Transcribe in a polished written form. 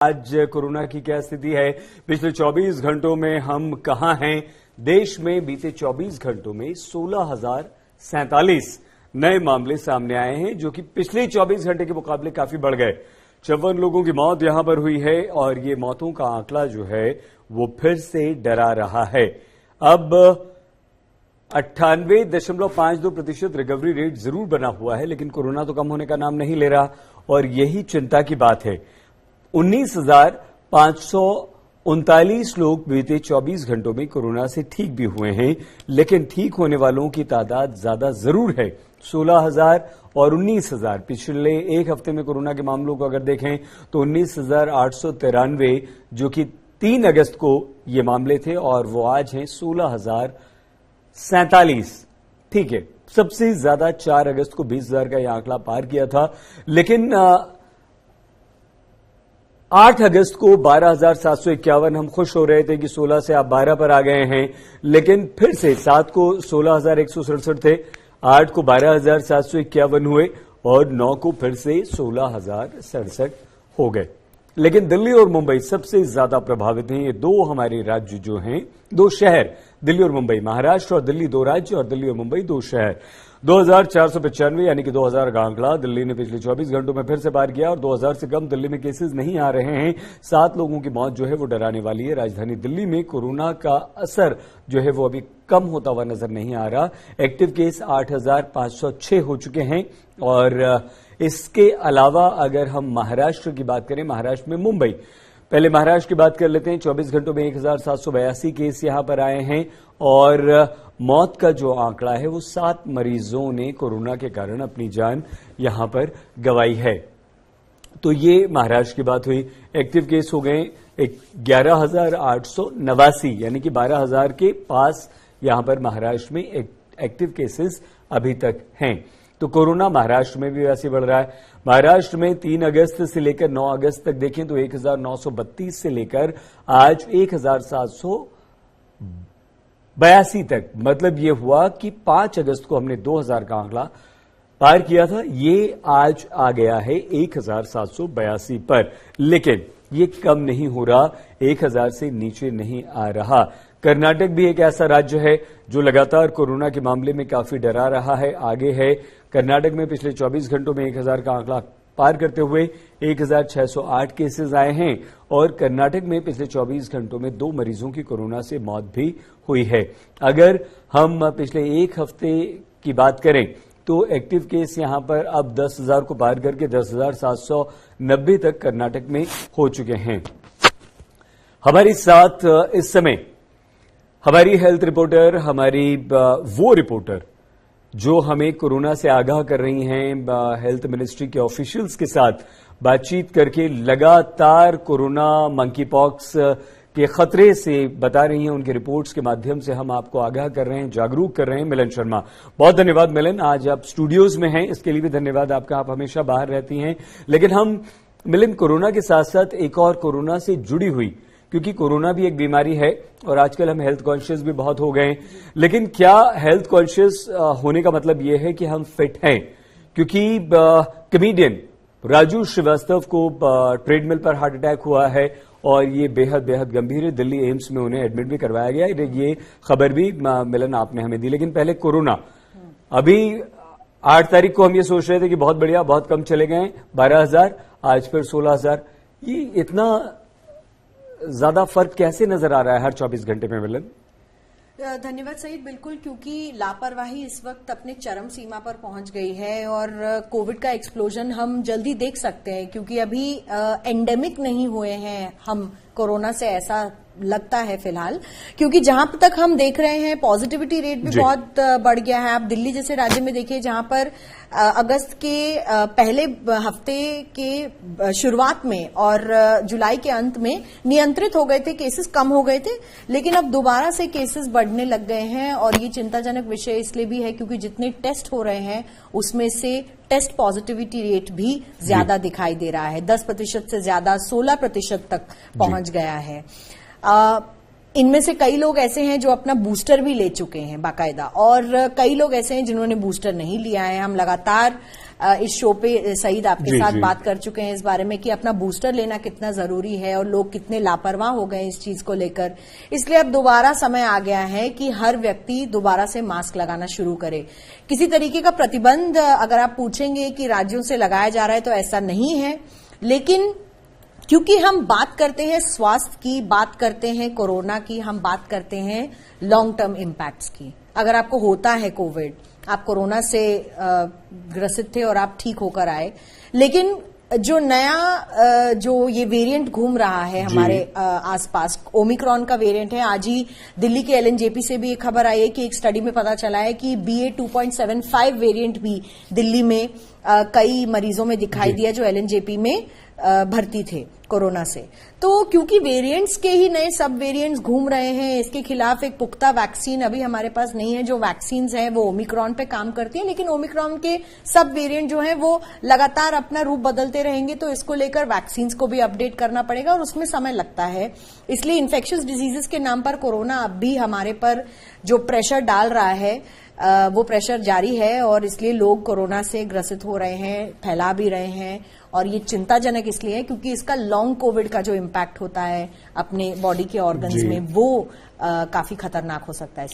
आज कोरोना की क्या स्थिति है, पिछले 24 घंटों में हम कहां हैं। देश में बीते 24 घंटों में 16,047 नए मामले सामने आए हैं, जो कि पिछले 24 घंटे के मुकाबले काफी बढ़ गए। 54 लोगों की मौत यहां पर हुई है और ये मौतों का आंकड़ा जो है वो फिर से डरा रहा है। अब 98.52% रिकवरी रेट जरूर बना हुआ है, लेकिन कोरोना तो कम होने का नाम नहीं ले रहा और यही चिंता की बात है। 19,539 लोग बीते 24 घंटों में कोरोना से ठीक भी हुए हैं, लेकिन ठीक होने वालों की तादाद ज्यादा जरूर है। 16,000 और 19,000 पिछले एक हफ्ते में कोरोना के मामलों को अगर देखें तो 19,893 जो कि 3 अगस्त को ये मामले थे और वो आज हैं 16,047। ठीक है, सबसे ज्यादा 4 अगस्त को 20,000 का यह आंकड़ा पार किया था, लेकिन 8 अगस्त को 12,751 हम खुश हो रहे थे कि 16 से आप 12 पर आ गए हैं, लेकिन फिर से 7 को 16,167 थे, 8 को 12,751 हुए और 9 को फिर से 16,067 हो गए। लेकिन दिल्ली और मुंबई सबसे ज्यादा प्रभावित हैं। ये दो हमारे राज्य जो हैं, दो शहर दिल्ली और मुंबई, महाराष्ट्र और दिल्ली 2 राज्य और दिल्ली और मुंबई 2 शहर। 2,495 यानी कि 2,000 का आंकड़ा दिल्ली ने पिछले 24 घंटों में फिर से पार किया और 2,000 से कम दिल्ली में केसेस नहीं आ रहे हैं। 7 लोगों की मौत जो है वो डराने वाली है। राजधानी दिल्ली में कोरोना का असर जो है वो अभी कम होता हुआ नजर नहीं आ रहा। एक्टिव केस 8,506 हो चुके हैं और इसके अलावा अगर हम महाराष्ट्र की बात करें, महाराष्ट्र में मुंबई, पहले महाराष्ट्र की बात कर लेते हैं। 24 घंटों में 1,782 केस यहां पर आए हैं और मौत का जो आंकड़ा है वो 7 मरीजों ने कोरोना के कारण अपनी जान यहां पर गंवाई है। तो ये महाराष्ट्र की बात हुई। एक्टिव केस हो गए 11,889 यानी कि 12,000 के पास यहां पर महाराष्ट्र में एक्टिव केसेस अभी तक हैं। तो कोरोना महाराष्ट्र में भी वैसे बढ़ रहा है। महाराष्ट्र में 3 अगस्त से लेकर 9 अगस्त तक देखें तो 1,932 से लेकर आज 1,782 तक, मतलब ये हुआ कि 5 अगस्त को हमने 2,000 का आंकड़ा पार किया था, ये आज आ गया है 1,782 पर, लेकिन ये कम नहीं हो रहा, 1,000 से नीचे नहीं आ रहा। कर्नाटक भी एक ऐसा राज्य है जो लगातार कोरोना के मामले में काफी डरा रहा है, आगे है। कर्नाटक में पिछले 24 घंटों में 1,000 का आंकड़ा पार करते हुए 1,608 केसेस आए हैं और कर्नाटक में पिछले 24 घंटों में 2 मरीजों की कोरोना से मौत भी हुई है। अगर हम पिछले एक हफ्ते की बात करें तो एक्टिव केस यहां पर अब 10,000 को पार करके 10,790 तक कर्नाटक में हो चुके हैं। हमारे साथ इस समय हमारी हेल्थ रिपोर्टर, हमारी वो रिपोर्टर जो हमें कोरोना से आगाह कर रही हैं, हेल्थ मिनिस्ट्री के ऑफिशियल्स के साथ बातचीत करके लगातार कोरोना, मंकी पॉक्स के खतरे से बता रही हैं। उनके रिपोर्ट्स के माध्यम से हम आपको आगाह कर रहे हैं, जागरूक कर रहे हैं। मिलन शर्मा, बहुत धन्यवाद मिलन, आज आप स्टूडियोज में हैं, इसके लिए भी धन्यवाद आपका, आप हमेशा बाहर रहती हैं। लेकिन हम मिलन कोरोना के साथ साथ एक और कोरोना से जुड़ी हुई, क्योंकि कोरोना भी एक बीमारी है और आजकल हम हेल्थ कॉन्शियस भी बहुत हो गए, लेकिन क्या हेल्थ कॉन्शियस होने का मतलब यह है कि हम फिट हैं? क्योंकि कॉमेडियन राजू श्रीवास्तव को ट्रेडमिल पर हार्ट अटैक हुआ है और ये बेहद बेहद गंभीर है। दिल्ली एम्स में उन्हें एडमिट भी करवाया गया है, ये खबर भी मिलन आपने हमें दी। लेकिन पहले कोरोना, अभी 8 तारीख को हम ये सोच रहे थे कि बहुत बढ़िया, बहुत कम चले गए 12,000, आज फिर 16,000। ये इतना ज्यादा फर्क कैसे नजर आ रहा है हर 24 घंटे में मिलन? धन्यवाद सईद, बिल्कुल, क्योंकि लापरवाही इस वक्त अपने चरम सीमा पर पहुंच गई है और कोविड का एक्सप्लोजन हम जल्दी देख सकते हैं, क्योंकि अभी एंडेमिक नहीं हुए हैं हम कोरोना से, ऐसा लगता है फिलहाल, क्योंकि जहां तक हम देख रहे हैं पॉजिटिविटी रेट भी बहुत बढ़ गया है। आप दिल्ली जैसे राज्य में देखिए जहां पर अगस्त के पहले हफ्ते के शुरुआत में और जुलाई के अंत में नियंत्रित हो गए थे, केसेस कम हो गए थे, लेकिन अब दोबारा से केसेस बढ़ने लग गए हैं और ये चिंताजनक विषय इसलिए भी है क्योंकि जितने टेस्ट हो रहे हैं उसमें से टेस्ट पॉजिटिविटी रेट भी ज्यादा दिखाई दे रहा है, 10% से ज्यादा 16% तक पहुंच गया है। इनमें से कई लोग ऐसे हैं जो अपना बूस्टर भी ले चुके हैं बाकायदा, और कई लोग ऐसे हैं जिन्होंने बूस्टर नहीं लिया है। हम लगातार इस शो पे सईद आपके जी, साथ जी। बात कर चुके हैं इस बारे में कि अपना बूस्टर लेना कितना जरूरी है और लोग कितने लापरवाह हो गए इस चीज को लेकर। इसलिए अब दोबारा समय आ गया है कि हर व्यक्ति दोबारा से मास्क लगाना शुरू करे। किसी तरीके का प्रतिबंध अगर आप पूछेंगे कि राज्यों से लगाया जा रहा है तो ऐसा नहीं है, लेकिन क्योंकि हम बात करते हैं स्वास्थ्य की, बात करते हैं कोरोना की, हम बात करते हैं लॉन्ग टर्म इम्पैक्ट्स की। अगर आपको होता है कोविड, आप कोरोना से ग्रसित थे और आप ठीक होकर आए, लेकिन जो नया जो ये वेरिएंट घूम रहा है हमारे आसपास, ओमिक्रॉन का वेरिएंट है। आज ही दिल्ली के एलएनजेपी से भी एक खबर आई है कि एक स्टडी में पता चला है कि BA 2.75 वेरिएंट भी दिल्ली में कई मरीजों में दिखाई दिया जो एलएनजेपी में भर्ती थे कोरोना से। तो क्योंकि वेरिएंट्स के ही नए सब वेरिएंट्स घूम रहे हैं, इसके खिलाफ एक पुख्ता वैक्सीन अभी हमारे पास नहीं है। जो वैक्सीन्स हैं वो ओमिक्रॉन पे काम करती हैं, लेकिन ओमिक्रॉन के सब वेरिएंट जो हैं वो लगातार अपना रूप बदलते रहेंगे, तो इसको लेकर वैक्सीन्स को भी अपडेट करना पड़ेगा और उसमें समय लगता है। इसलिए इन्फेक्शियस डिजीजेस के नाम पर कोरोना अब भी हमारे पर जो प्रेशर डाल रहा है वो प्रेशर जारी है और इसलिए लोग कोरोना से ग्रसित हो रहे हैं, फैला भी रहे हैं। और ये चिंताजनक इसलिए है क्योंकि इसका लॉन्ग कोविड का जो इम्पैक्ट होता है अपने बॉडी के ऑर्गन्स में, वो काफी खतरनाक हो सकता है।